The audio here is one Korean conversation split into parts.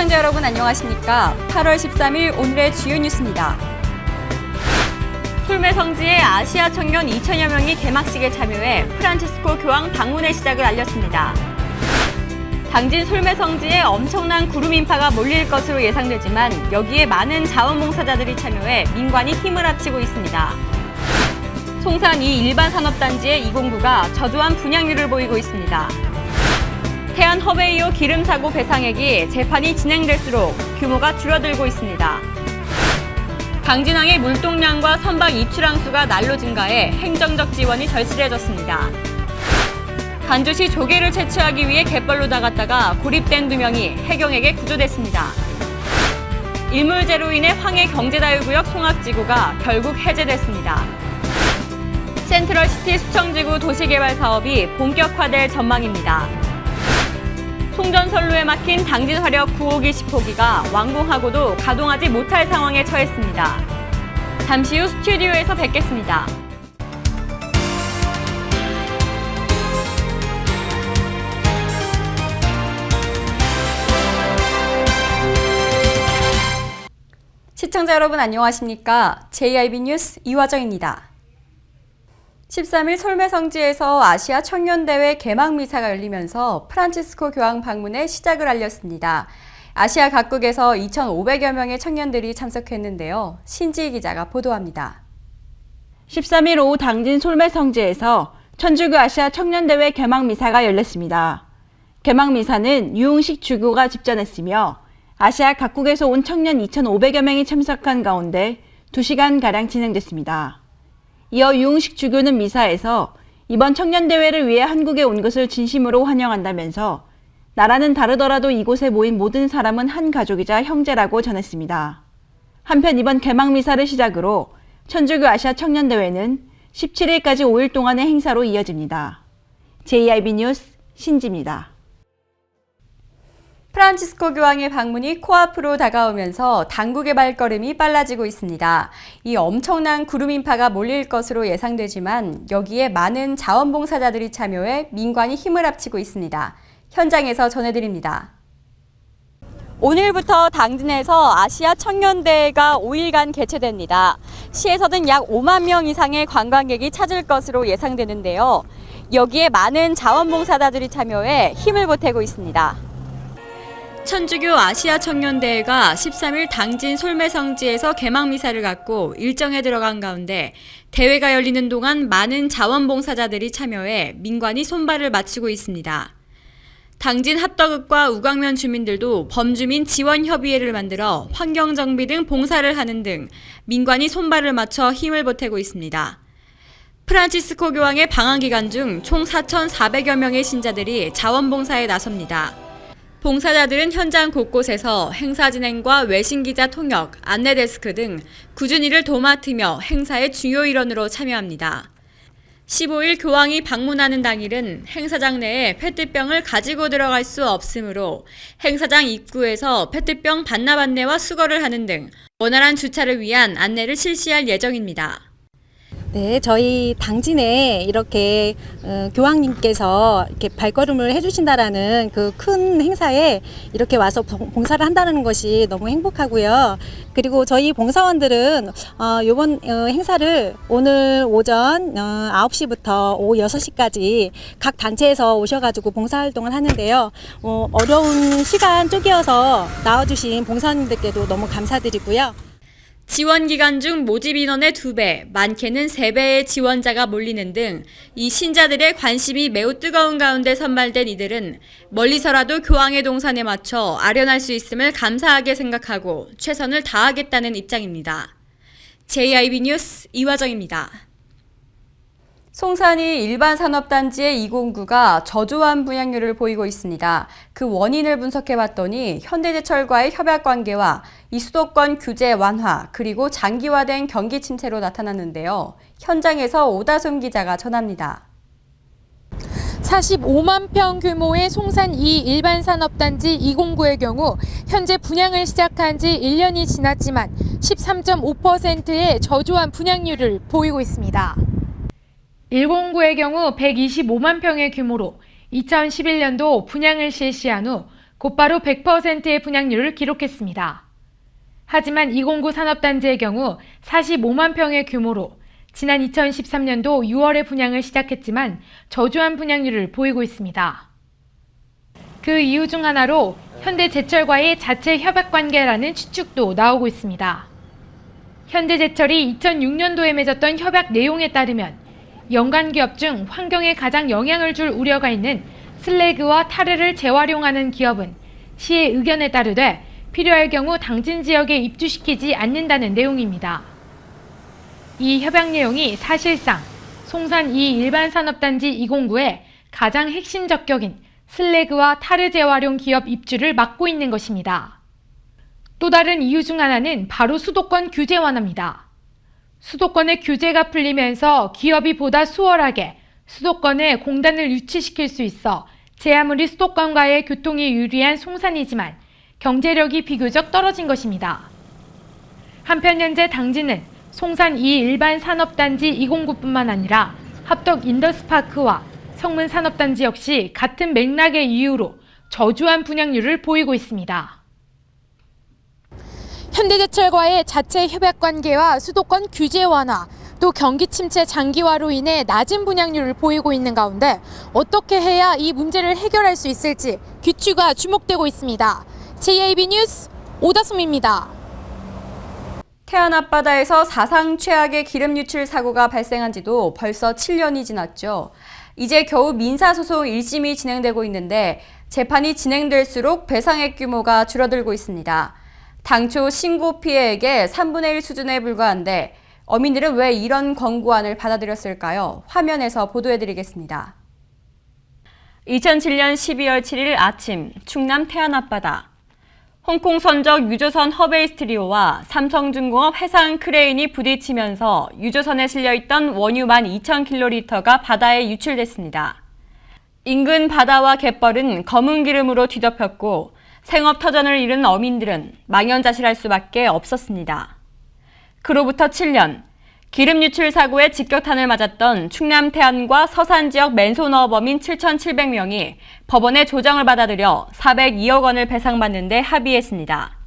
시청자 여러분 안녕하십니까? 8월 13일 오늘의 주요 뉴스입니다. 솔메성지의 아시아 청년 2천여 명이 개막식에 참여해 프란치스코 교황 방문의 시작을 알렸습니다. 당진 솔메성지에 엄청난 구름 인파가 몰릴 것으로 예상되지만 여기에 많은 자원봉사자들이 참여해 민관이 힘을 합치고 있습니다. 송산 2 일반산업단지의 209가 저조한 분양률을 보이고 있습니다. 태안 허베이오 기름사고 배상액이 재판이 진행될수록 규모가 줄어들고 있습니다. 강진항의 물동량과 선박 입출항수가 날로 증가해 행정적 지원이 절실해졌습니다. 간주시 조개를 채취하기 위해 갯벌로 나갔다가 고립된 2명이 해경에게 구조됐습니다. 일몰제로 인해 황해 경제자유구역 송악지구가 결국 해제됐습니다. 센트럴시티 수청지구 도시개발 사업이 본격화될 전망입니다. 송전선로에 막힌 당진화력 9호기 10호기가 완공하고도 가동하지 못할 상황에 처했습니다. 잠시 후 스튜디오에서 뵙겠습니다. 시청자 여러분 안녕하십니까? JIB 뉴스 이화정입니다. 13일 솔메성지에서 아시아 청년대회 개막 미사가 열리면서 프란치스코 교황 방문의 시작을 알렸습니다. 아시아 각국에서 2,500여 명의 청년들이 참석했는데요. 신지희 기자가 보도합니다. 13일 오후 당진 솔메성지에서 천주교 아시아 청년대회 개막 미사가 열렸습니다. 개막 미사는 유흥식 주교가 집전했으며 아시아 각국에서 온 청년 2,500여 명이 참석한 가운데 2시간가량 진행됐습니다. 이어 유흥식 주교는 미사에서 이번 청년대회를 위해 한국에 온 것을 진심으로 환영한다면서 나라는 다르더라도 이곳에 모인 모든 사람은 한 가족이자 형제라고 전했습니다. 한편 이번 개막 미사를 시작으로 천주교 아시아 청년대회는 17일까지 5일 동안의 행사로 이어집니다. JIB 뉴스 신지입니다. 프란치스코 교황의 방문이 코앞으로 다가오면서 당국의 발걸음이 빨라지고 있습니다. 이 엄청난 구름 인파가 몰릴 것으로 예상되지만 여기에 많은 자원봉사자들이 참여해 민관이 힘을 합치고 있습니다. 현장에서 전해드립니다. 오늘부터 당진에서 아시아 청년대회가 5일간 개최됩니다. 시에서는 약 5만 명 이상의 관광객이 찾을 것으로 예상되는데요. 여기에 많은 자원봉사자들이 참여해 힘을 보태고 있습니다. 천주교 아시아 청년대회가 13일 당진 솔메성지에서 개막 미사를 갖고 일정에 들어간 가운데 대회가 열리는 동안 많은 자원봉사자들이 참여해 민관이 손발을 맞추고 있습니다. 당진 합덕읍과 우광면 주민들도 범주민 지원협의회를 만들어 환경정비 등 봉사를 하는 등 민관이 손발을 맞춰 힘을 보태고 있습니다. 프란치스코 교황의 방한 기간 중 총 4,400여 명의 신자들이 자원봉사에 나섭니다. 봉사자들은 현장 곳곳에서 행사 진행과 외신기자 통역, 안내데스크 등 꾸준히 일을 도맡으며 행사의 주요 일원으로 참여합니다. 15일 교황이 방문하는 당일은 행사장 내에 페트병을 가지고 들어갈 수 없으므로 행사장 입구에서 페트병 반납 안내와 수거를 하는 등 원활한 주차를 위한 안내를 실시할 예정입니다. 네, 저희 당진에 이렇게 교황님께서 이렇게 발걸음을 해주신다라는 그 큰 행사에 이렇게 와서 봉사를 한다는 것이 너무 행복하고요. 그리고 저희 봉사원들은 이번 행사를 오늘 오전 9시부터 오후 6시까지 각 단체에서 오셔가지고 봉사활동을 하는데요. 어려운 시간 쪼개어서 나와주신 봉사원님들께도 너무 감사드리고요. 지원 기간 중 모집 인원의 2배, 많게는 3배의 지원자가 몰리는 등 이 신자들의 관심이 매우 뜨거운 가운데 선발된 이들은 멀리서라도 교황의 동산에 맞춰 아련할 수 있음을 감사하게 생각하고 최선을 다하겠다는 입장입니다. JIB 뉴스 이화정입니다. 송산이 일반산업단지의 209가 저조한 분양률을 보이고 있습니다. 그 원인을 분석해봤더니 현대제철과의 협약관계와 이 수도권 규제 완화 그리고 장기화된 경기 침체로 나타났는데요. 현장에서 오다솜 기자가 전합니다. 45만 평 규모의 송산 2 일반산업단지 209의 경우 현재 분양을 시작한 지 1년이 지났지만 13.5%의 저조한 분양률을 보이고 있습니다. 109의 경우 125만 평의 규모로 2011년도 분양을 실시한 후 곧바로 100%의 분양률을 기록했습니다. 하지만 209 산업단지의 경우 45만 평의 규모로 지난 2013년도 6월에 분양을 시작했지만 저조한 분양률을 보이고 있습니다. 그 이유 중 하나로 현대제철과의 자체 협약관계라는 추측도 나오고 있습니다. 현대제철이 2006년도에 맺었던 협약 내용에 따르면 연관 기업 중 환경에 가장 영향을 줄 우려가 있는 슬래그와 타르를 재활용하는 기업은 시의 의견에 따르되 필요할 경우 당진 지역에 입주시키지 않는다는 내용입니다. 이 협약 내용이 사실상 송산 2 일반 산업단지 209의 가장 핵심 적격인 슬래그와 타르 재활용 기업 입주를 막고 있는 것입니다. 또 다른 이유 중 하나는 바로 수도권 규제 완화입니다. 수도권의 규제가 풀리면서 기업이 보다 수월하게 수도권에 공단을 유치시킬 수 있어 제 아무리 수도권과의 교통이 유리한 송산이지만 경제력이 비교적 떨어진 것입니다. 한편 현재 당진은 송산 2 일반 산업단지 209뿐만 아니라 합덕 인더스파크와 성문 산업단지 역시 같은 맥락의 이유로 저조한 분양률을 보이고 있습니다. 현대제철과의 자체 협약 관계와 수도권 규제 완화, 또 경기 침체 장기화로 인해 낮은 분양률을 보이고 있는 가운데 어떻게 해야 이 문제를 해결할 수 있을지 귀추가 주목되고 있습니다. JIB 뉴스 오다솜입니다. 태안 앞바다에서 사상 최악의 기름 유출 사고가 발생한 지도 벌써 7년이 지났죠. 이제 겨우 민사소송 1심이 진행되고 있는데 재판이 진행될수록 배상액 규모가 줄어들고 있습니다. 당초 신고 피해액의 3분의 1 수준에 불과한데 어민들은 왜 이런 권고안을 받아들였을까요? 화면에서 보도해드리겠습니다. 2007년 12월 7일 아침 충남 태안 앞바다. 홍콩 선적 유조선 허베이스트리오와 삼성중공업 해상 크레인이 부딪히면서 유조선에 실려있던 원유 12,000kl가 바다에 유출됐습니다. 인근 바다와 갯벌은 검은 기름으로 뒤덮였고 생업터전을 잃은 어민들은 망연자실할 수밖에 없었습니다. 그로부터 7년, 기름 유출 사고에 직격탄을 맞았던 충남 태안과 서산 지역 맨손업 어민 7,700명이 법원의 조정을 받아들여 402억 원을 배상받는 데 합의했습니다.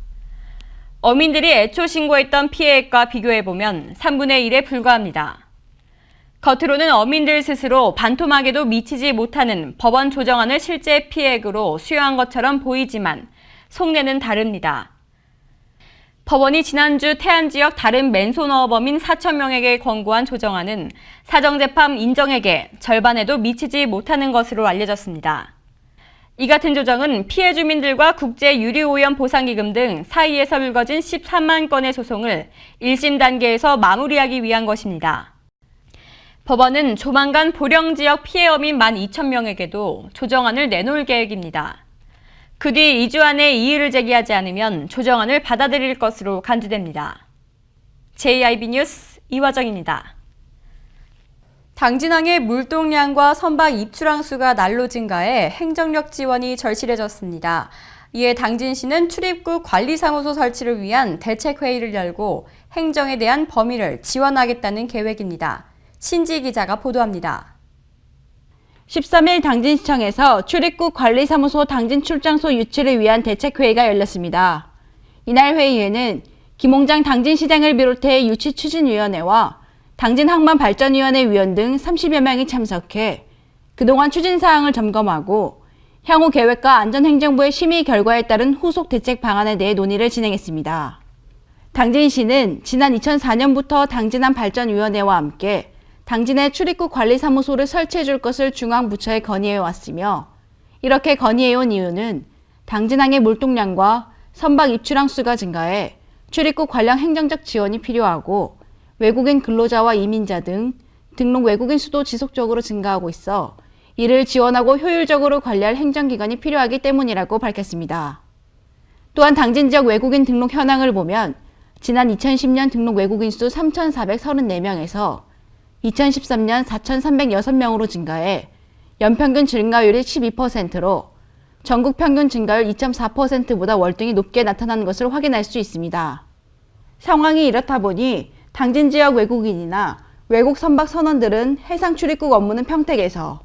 어민들이 애초 신고했던 피해액과 비교해보면 3분의 1에 불과합니다. 겉으로는 어민들 스스로 반토막에도 미치지 못하는 법원 조정안을 실제 피해액으로 수여한 것처럼 보이지만 속내는 다릅니다. 법원이 지난주 태안 지역 다른 맨손업어민 4,000명에게 권고한 조정안은 사정재판 인정액의 절반에도 미치지 못하는 것으로 알려졌습니다. 이 같은 조정은 피해 주민들과 국제유류오염 보상기금 등 사이에서 불거진 13만 건의 소송을 1심 단계에서 마무리하기 위한 것입니다. 법원은 조만간 보령지역 피해 어민 12,000명에게도 조정안을 내놓을 계획입니다. 그 뒤 2주 안에 이의를 제기하지 않으면 조정안을 받아들일 것으로 간주됩니다. JIB 뉴스 이화정입니다. 당진항의 물동량과 선박 입출항수가 날로 증가해 행정력 지원이 절실해졌습니다. 이에 당진시는 출입국 관리사무소 설치를 위한 대책회의를 열고 행정에 대한 범위를 지원하겠다는 계획입니다. 신지 기자가 보도합니다. 13일 당진시청에서 출입국 관리사무소 당진 출장소 유치를 위한 대책회의가 열렸습니다. 이날 회의에는 김홍장 당진시장을 비롯해 유치추진위원회와 당진항만발전위원회 위원 등 30여 명이 참석해 그동안 추진사항을 점검하고 향후 계획과 안전행정부의 심의 결과에 따른 후속 대책 방안에 대해 논의를 진행했습니다. 당진시는 지난 2004년부터 당진항발전위원회와 함께 당진에 출입국 관리사무소를 설치해 줄 것을 중앙부처에 건의해 왔으며 이렇게 건의해온 이유는 당진항의 물동량과 선박 입출항 수가 증가해 출입국 관련 행정적 지원이 필요하고 외국인 근로자와 이민자 등 등록 외국인 수도 지속적으로 증가하고 있어 이를 지원하고 효율적으로 관리할 행정기관이 필요하기 때문이라고 밝혔습니다. 또한 당진 지역 외국인 등록 현황을 보면 지난 2010년 등록 외국인 수 3,434명에서 2013년 4,306명으로 증가해 연평균 증가율이 12%로 전국 평균 증가율 2.4%보다 월등히 높게 나타난 것을 확인할 수 있습니다. 상황이 이렇다 보니 당진 지역 외국인이나 외국 선박 선원들은 해상 출입국 업무는 평택에서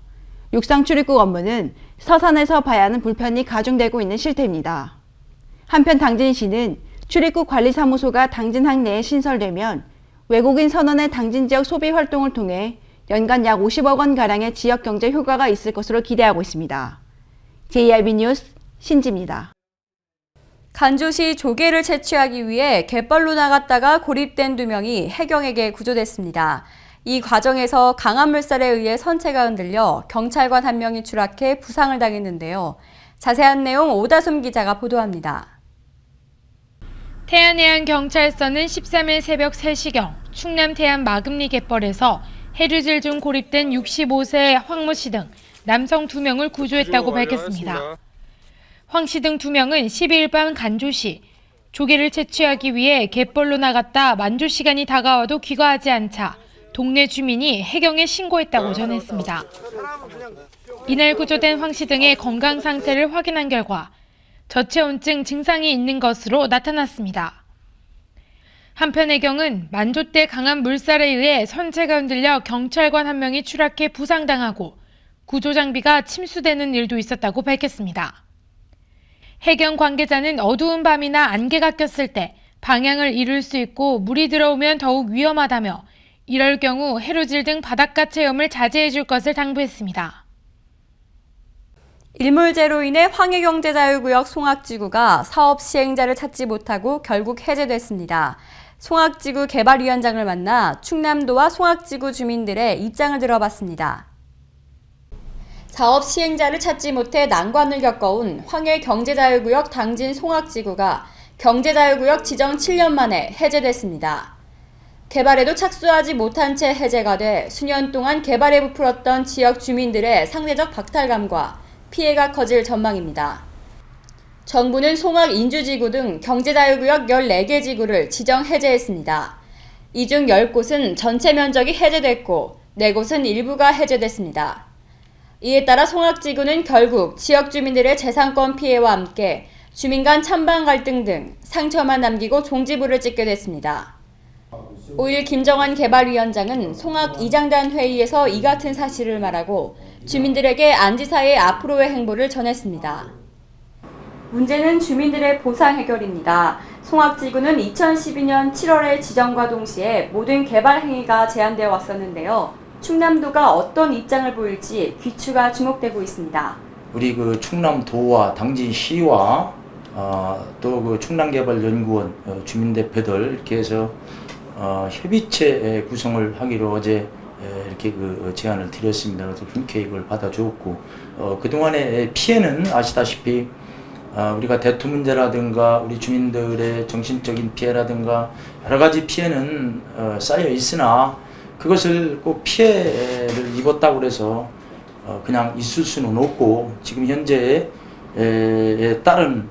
육상 출입국 업무는 서산에서 봐야 하는 불편이 가중되고 있는 실태입니다. 한편 당진시는 출입국 관리사무소가 당진 항내에 신설되면 외국인 선원의 당진 지역 소비 활동을 통해 연간 약 50억 원가량의 지역 경제 효과가 있을 것으로 기대하고 있습니다. JIB 뉴스 신지입니다. 간조시 조개를 채취하기 위해 갯벌로 나갔다가 고립된 2명이 해경에게 구조됐습니다. 이 과정에서 강한 물살에 의해 선체가 흔들려 경찰관 1명이 추락해 부상을 당했는데요. 자세한 내용 오다솜 기자가 보도합니다. 태안해안경찰서는 13일 새벽 3시경 충남 태안 마금리 갯벌에서 해류질 중 고립된 65세 황모 씨 등 남성 2명을 구조했다고 밝혔습니다. 황 씨 등 2명은 12일 밤 간조시 조개를 채취하기 위해 갯벌로 나갔다 만조 시간이 다가와도 귀가하지 않자 동네 주민이 해경에 신고했다고 전했습니다. 이날 구조된 황 씨 등의 건강 상태를 확인한 결과 저체온증 증상이 있는 것으로 나타났습니다. 한편 해경은 만조 때 강한 물살에 의해 선체가 흔들려 경찰관 1명이 추락해 부상당하고 구조 장비가 침수되는 일도 있었다고 밝혔습니다. 해경 관계자는 어두운 밤이나 안개가 꼈을 때 방향을 잃을 수 있고 물이 들어오면 더욱 위험하다며 이럴 경우 해루질 등 바닷가 체험을 자제해 줄 것을 당부했습니다. 일몰제로 인해 황해경제자유구역 송악지구가 사업 시행자를 찾지 못하고 결국 해제됐습니다. 송악지구 개발위원장을 만나 충남도와 송악지구 주민들의 입장을 들어봤습니다. 사업 시행자를 찾지 못해 난관을 겪어온 황해경제자유구역 당진 송악지구가 경제자유구역 지정 7년 만에 해제됐습니다. 개발에도 착수하지 못한 채 해제가 돼 수년 동안 개발에 부풀었던 지역 주민들의 상대적 박탈감과 피해가 커질 전망입니다. 정부는 송악 인주지구 등 경제자유구역 14개 지구를 지정 해제했습니다. 이 중 10곳은 전체 면적이 해제됐고 4곳은 일부가 해제됐습니다. 이에 따라 송악지구는 결국 지역 주민들의 재산권 피해와 함께 주민 간 찬반 갈등 등 상처만 남기고 종지부를 찍게 됐습니다. 5일 김정환 개발위원장은 송악 이장단 회의에서 이 같은 사실을 말하고 주민들에게 안지사의 앞으로의 행보를 전했습니다. 문제는 주민들의 보상 해결입니다. 송악지구는 2012년 7월의 지정과 동시에 모든 개발 행위가 제한되어 왔었는데요. 충남도가 어떤 입장을 보일지 귀추가 주목되고 있습니다. 우리 그 충남도와 당진시와 또 그 충남개발연구원 주민대표들 이렇게 해서 협의체 구성을 하기로 어제 이렇게 그 제안을 드렸습니다. 그래서 흔쾌히 이걸 받아주었고 그동안의 피해는 아시다시피 우리가 대투 문제라든가 우리 주민들의 정신적인 피해라든가 여러 가지 피해는 쌓여 있으나 그것을 꼭 피해를 입었다고 해서 그냥 있을 수는 없고 지금 현재에 따른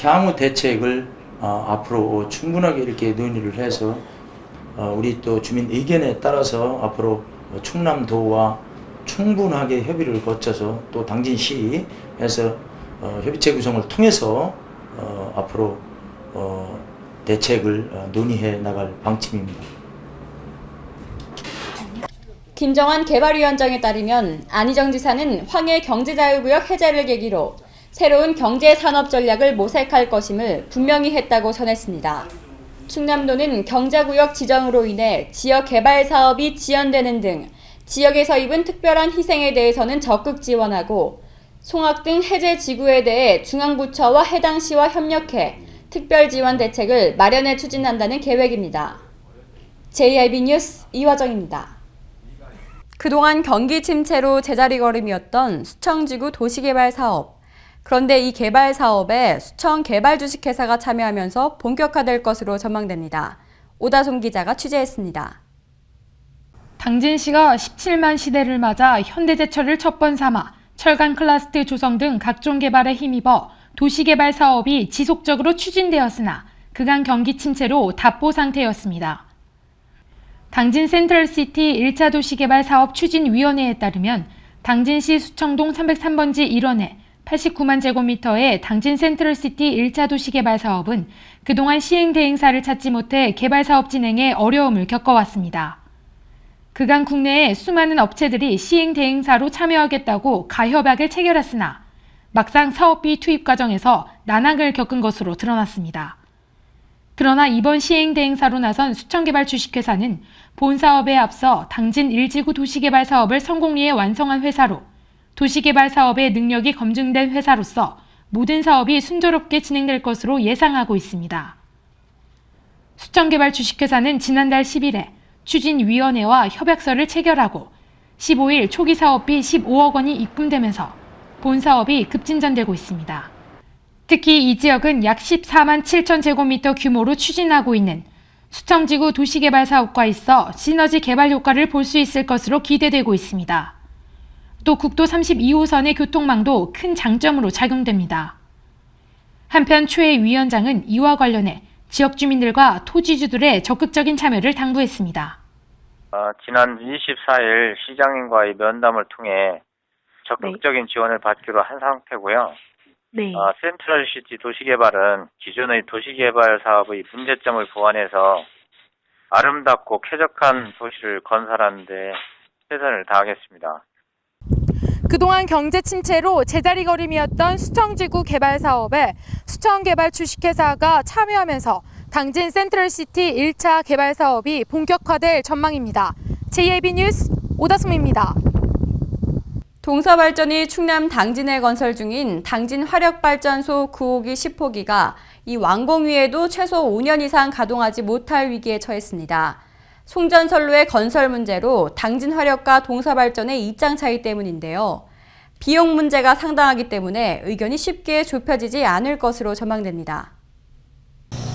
향후 대책을 앞으로 충분하게 이렇게 논의를 해서 우리 또 주민 의견에 따라서 앞으로 충남도와 충분하게 협의를 거쳐서 또 당진시에서 협의체 구성을 통해서 앞으로 대책을 논의해 나갈 방침입니다. 김정환 개발위원장에 따르면 안희정 지사는 황해 경제자유구역 해제를 계기로 새로운 경제산업 전략을 모색할 것임을 분명히 했다고 전했습니다. 충남도는 경자구역 지정으로 인해 지역 개발 사업이 지연되는 등 지역에서 입은 특별한 희생에 대해서는 적극 지원하고 송악 등 해제 지구에 대해 중앙부처와 해당 시와 협력해 특별 지원 대책을 마련해 추진한다는 계획입니다. JIB 뉴스 이화정입니다. 그동안 경기 침체로 제자리 걸음이었던 수청지구 도시개발 사업. 그런데 이 개발 사업에 수청 개발 주식회사가 참여하면서 본격화될 것으로 전망됩니다. 오다솜 기자가 취재했습니다. 당진시가 17만 시대를 맞아 현대제철을 첫 번 삼아 철강 클러스터 조성 등 각종 개발에 힘입어 도시개발 사업이 지속적으로 추진되었으나 그간 경기 침체로 답보 상태였습니다. 당진 센트럴시티 1차 도시개발 사업 추진위원회에 따르면 당진시 수청동 303번지 1원에 89만 제곱미터의 당진 센트럴시티 1차 도시개발 사업은 그동안 시행 대행사를 찾지 못해 개발 사업 진행에 어려움을 겪어왔습니다. 그간 국내에 수많은 업체들이 시행 대행사로 참여하겠다고 가협약을 체결했으나 막상 사업비 투입 과정에서 난항을 겪은 것으로 드러났습니다. 그러나 이번 시행 대행사로 나선 수천개발 주식회사는 본 사업에 앞서 당진 1지구 도시개발 사업을 성공리에 완성한 회사로 도시개발 사업의 능력이 검증된 회사로서 모든 사업이 순조롭게 진행될 것으로 예상하고 있습니다. 수천개발 주식회사는 지난달 10일에 추진위원회와 협약서를 체결하고 15일 초기 사업비 15억 원이 입금되면서 본 사업이 급진전되고 있습니다. 특히 이 지역은 약 14만 7천 제곱미터 규모로 추진하고 있는 수청지구 도시개발 사업과 있어 시너지 개발 효과를 볼 수 있을 것으로 기대되고 있습니다. 또 국도 32호선의 교통망도 큰 장점으로 작용됩니다. 한편 최 위원장은 이와 관련해 지역 주민들과 토지주들의 적극적인 참여를 당부했습니다. 지난 24일 시장님과의 면담을 통해 적극적인 지원을 받기로 한 상태고요. 네. 센트럴시티 도시개발은 기존의 도시개발 사업의 문제점을 보완해서 아름답고 쾌적한 도시를 건설하는 데 최선을 다하겠습니다. 그동안 경제 침체로 제자리걸음이었던 수청지구 개발 사업에 수청개발 주식회사가 참여하면서 당진 센트럴시티 1차 개발 사업이 본격화될 전망입니다. JAB 뉴스 오다솜입니다. 동서발전이 충남 당진에 건설 중인 당진 화력발전소 9호기 10호기가 이 완공위에도 최소 5년 이상 가동하지 못할 위기에 처했습니다. 송전선로의 건설 문제로 당진 화력과 동서발전의 입장 차이 때문인데요. 비용 문제가 상당하기 때문에 의견이 쉽게 좁혀지지 않을 것으로 전망됩니다.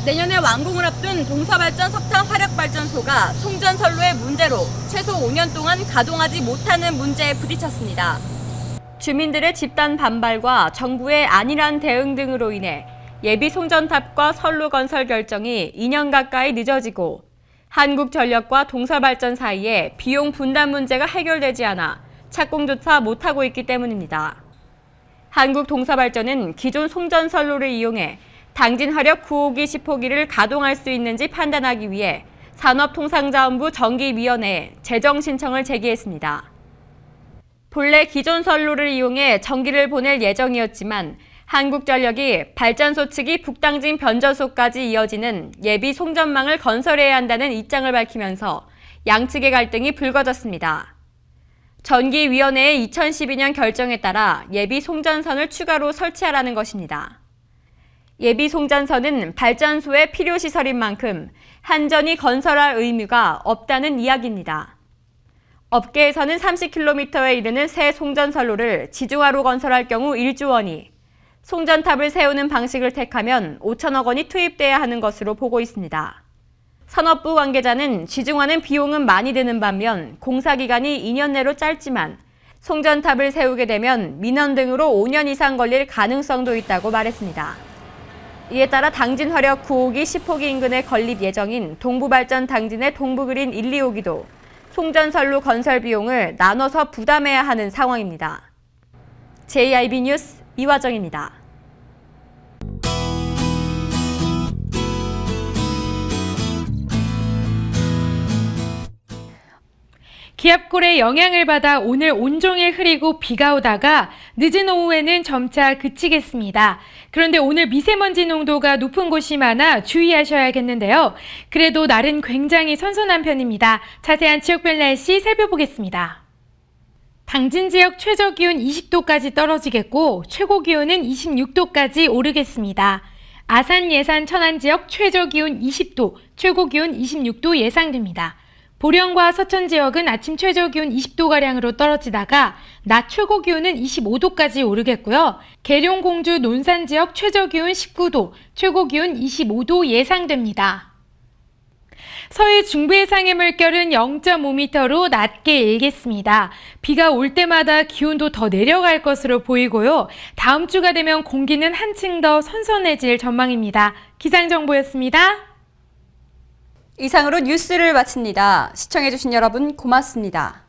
내년에 완공을 앞둔 동서발전 석탄 화력발전소가 송전선로의 문제로 최소 5년 동안 가동하지 못하는 문제에 부딪혔습니다. 주민들의 집단 반발과 정부의 안일한 대응 등으로 인해 예비 송전탑과 선로 건설 결정이 2년 가까이 늦어지고 한국전력과 동서발전 사이에 비용 분담 문제가 해결되지 않아 착공조차 못하고 있기 때문입니다. 한국동서발전은 기존 송전선로를 이용해 당진화력 9호기 10호기를 가동할 수 있는지 판단하기 위해 산업통상자원부 정기위원회에 재정 신청을 제기했습니다. 본래 기존 선로를 이용해 전기를 보낼 예정이었지만 한국전력이 발전소 측이 북당진 변전소까지 이어지는 예비 송전망을 건설해야 한다는 입장을 밝히면서 양측의 갈등이 불거졌습니다. 전기위원회의 2012년 결정에 따라 예비 송전선을 추가로 설치하라는 것입니다. 예비 송전선은 발전소의 필요시설인 만큼 한전이 건설할 의무가 없다는 이야기입니다. 업계에서는 30km에 이르는 새 송전선로를 지중화로 건설할 경우 1조 원이, 송전탑을 세우는 방식을 택하면 5천억 원이 투입돼야 하는 것으로 보고 있습니다. 산업부 관계자는 지중화는 비용은 많이 드는 반면 공사기간이 2년 내로 짧지만 송전탑을 세우게 되면 민원 등으로 5년 이상 걸릴 가능성도 있다고 말했습니다. 이에 따라 당진화력 9호기 10호기 인근에 건립 예정인 동부발전 당진의 동부그린 1, 2호기도 송전선로 건설 비용을 나눠서 부담해야 하는 상황입니다. JIB 뉴스 이화정입니다. 기압골의 영향을 받아 오늘 온종일 흐리고 비가 오다가 늦은 오후에는 점차 그치겠습니다. 그런데 오늘 미세먼지 농도가 높은 곳이 많아 주의하셔야겠는데요. 그래도 날은 굉장히 선선한 편입니다. 자세한 지역별 날씨 살펴보겠습니다. 당진 지역 최저 기온 20도까지 떨어지겠고 최고 기온은 26도까지 오르겠습니다. 아산, 예산, 천안 지역 최저 기온 20도, 최고 기온 26도 예상됩니다. 보령과 서천 지역은 아침 최저 기온 20도가량으로 떨어지다가 낮 최고 기온은 25도까지 오르겠고요. 계룡, 공주, 논산 지역 최저 기온 19도, 최고 기온 25도 예상됩니다. 서해 중부 해상의 물결은 0.5m로 낮게 일겠습니다. 비가 올 때마다 기온도 더 내려갈 것으로 보이고요. 다음 주가 되면 공기는 한층 더 선선해질 전망입니다. 기상정보였습니다. 이상으로 뉴스를 마칩니다. 시청해주신 여러분 고맙습니다.